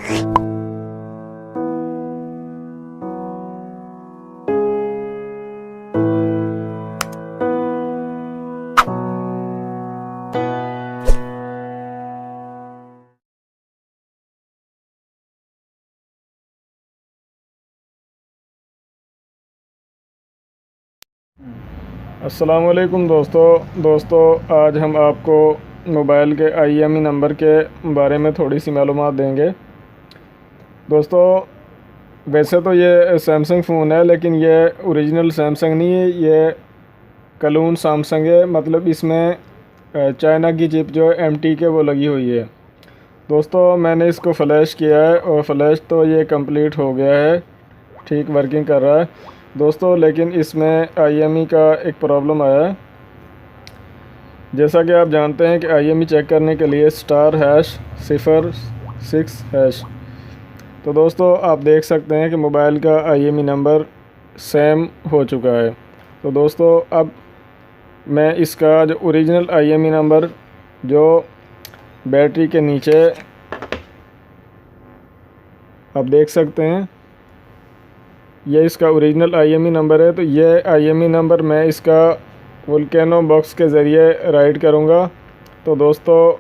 अस्सलामुअलैकुम दोस्तों, आज हम आपको मोबाइल के IMEI नंबर के बारे में थोड़ी सी मालूमात देंगे। दोस्तों, वैसे तो ये सैमसंग फ़ोन है, लेकिन ये ओरिजिनल सैमसंग नहीं है, ये क्लोन सैमसंग है। मतलब इसमें चाइना की चिप जो है MT वो लगी हुई है। दोस्तों, मैंने इसको फ़्लैश किया है और फ़्लैश तो ये कंप्लीट हो गया है, ठीक वर्किंग कर रहा है दोस्तों। लेकिन इसमें IMEI का एक प्रॉब्लम आया है। जैसा कि आप जानते हैं कि IMEI चेक करने के लिए *006#। तो दोस्तों, आप देख सकते हैं कि मोबाइल का IMEI नंबर सेम हो चुका है। तो दोस्तों, अब मैं इसका जो ओरिजिनल IMEI नंबर जो बैटरी के नीचे आप देख सकते हैं, ये इसका ओरिजिनल IMEI नंबर है। तो ये IMEI नंबर मैं इसका वोल्केनो बॉक्स के ज़रिए राइट करूँगा। तो दोस्तों,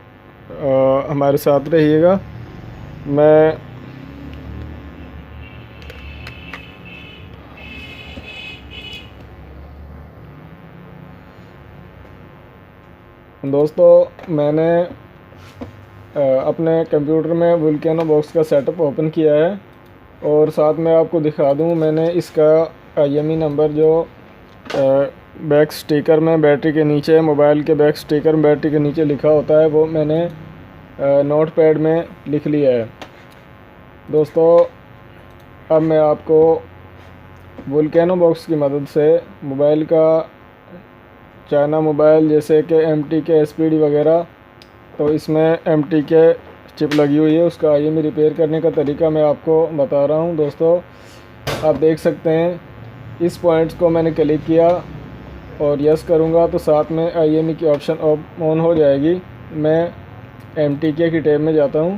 हमारे साथ रहिएगा। मैं मैंने अपने कंप्यूटर में वोल्केनो बॉक्स का सेटअप ओपन किया है और साथ में आपको दिखा दूं, मैंने इसका IMEI नंबर जो बैक स्टिकर में बैटरी के नीचे, मोबाइल के बैक स्टिकर में बैटरी के नीचे लिखा होता है, वो मैंने नोट पैड में लिख लिया है। दोस्तों, अब मैं आपको वोल्केनो बॉक्स की मदद से मोबाइल का, चाइना मोबाइल जैसे कि MT SPD वगैरह, तो इसमें MT चिप लगी हुई है, उसका IMEI रिपेयर करने का तरीका मैं आपको बता रहा हूं। दोस्तों, आप देख सकते हैं, इस पॉइंट्स को मैंने क्लिक किया और यस करूंगा तो साथ में IMEI की ऑप्शन ऑन हो जाएगी। मैं MT की टैब में जाता हूं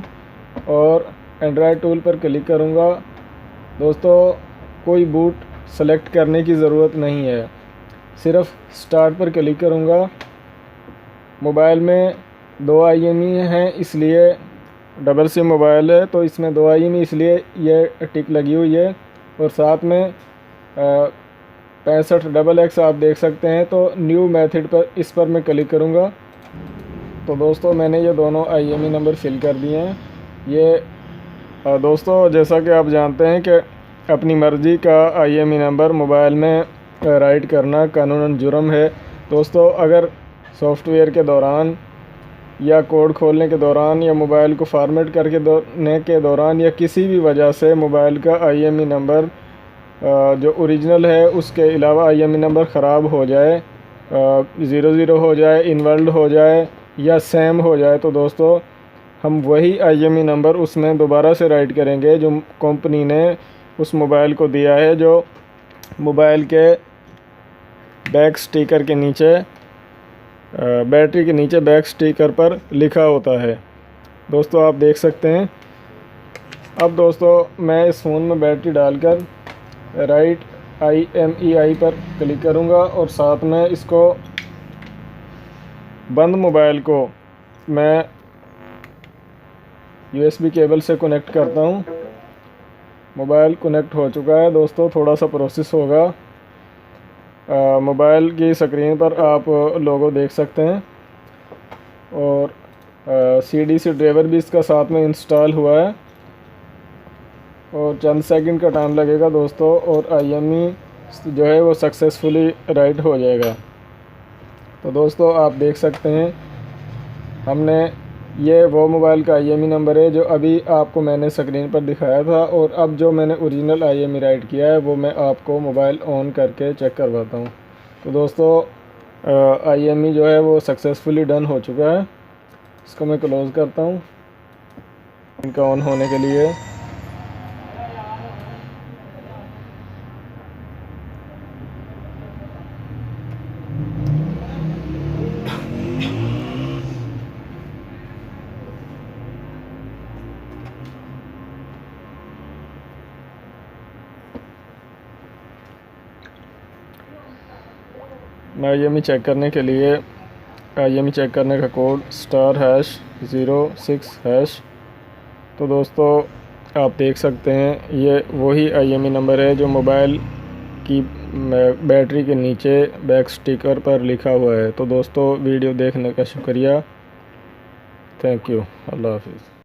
और एंड्रॉयड टूल पर क्लिक करूंगा। दोस्तों, कोई बूट सेलेक्ट करने की ज़रूरत नहीं है, सिर्फ स्टार्ट पर क्लिक करूंगा। मोबाइल में 2 IMEI हैं, इसलिए डबल सिम मोबाइल है, तो इसमें 2 IMEI इसलिए ये टिक लगी हुई है। और साथ में 65XX आप देख सकते हैं। तो न्यू मेथड पर, इस पर मैं क्लिक करूँगा। तो दोस्तों, मैंने ये दोनों IMEI नंबर फिल कर दिए हैं। ये दोस्तों, जैसा कि आप जानते हैं कि अपनी मर्ज़ी का IMEI नंबर मोबाइल में राइट करना कानूनन जुर्म है। दोस्तों, अगर सॉफ्टवेयर के दौरान या कोड खोलने के दौरान या मोबाइल को फॉर्मेट करने के दौरान या किसी भी वजह से मोबाइल का IMEI नंबर जो ओरिजिनल है उसके अलावा IMEI नंबर ख़राब हो जाए, 00 हो जाए, इनवैलिड हो जाए या सेम हो जाए, तो दोस्तों हम वही IMEI नंबर उसमें दोबारा से राइट करेंगे जो कंपनी ने उस मोबाइल को दिया है, जो मोबाइल के बैक स्टिकर के नीचे, बैटरी के नीचे बैक स्टिकर पर लिखा होता है। दोस्तों, आप देख सकते हैं। अब दोस्तों, मैं इस फ़ोन में बैटरी डालकर राइट IMEI पर क्लिक करूंगा और साथ में इसको बंद मोबाइल को मैं USB केबल से कनेक्ट करता हूं। मोबाइल कनेक्ट हो चुका है। दोस्तों, थोड़ा सा प्रोसेस होगा। मोबाइल की स्क्रीन पर आप लोगो देख सकते हैं और CDC ड्राइवर भी इसका साथ में इंस्टॉल हुआ है और चंद सेकंड का टाइम लगेगा दोस्तों, और IMEI जो है वो सक्सेसफुली राइट हो जाएगा। तो दोस्तों, आप देख सकते हैं, हमने ये वो मोबाइल का IMEI नंबर है जो अभी आपको मैंने स्क्रीन पर दिखाया था, और अब जो मैंने ओरिजिनल IMEI राइट किया है वो मैं आपको मोबाइल ऑन करके चेक करवाता हूँ। तो दोस्तों, IMEI जो है वो सक्सेसफुली डन हो चुका है। इसको मैं क्लोज़ करता हूँ इनका ऑन होने के लिए। IMEI चेक करने के लिए IMEI चेक करने का कोड *#06#। तो दोस्तों आप देख सकते हैं ये वही IMEI नंबर है जो मोबाइल की बैटरी के नीचे बैक स्टिकर पर लिखा हुआ है। तो दोस्तों वीडियो देखने का शुक्रिया। Thank you. अल्लाह हाफिज़।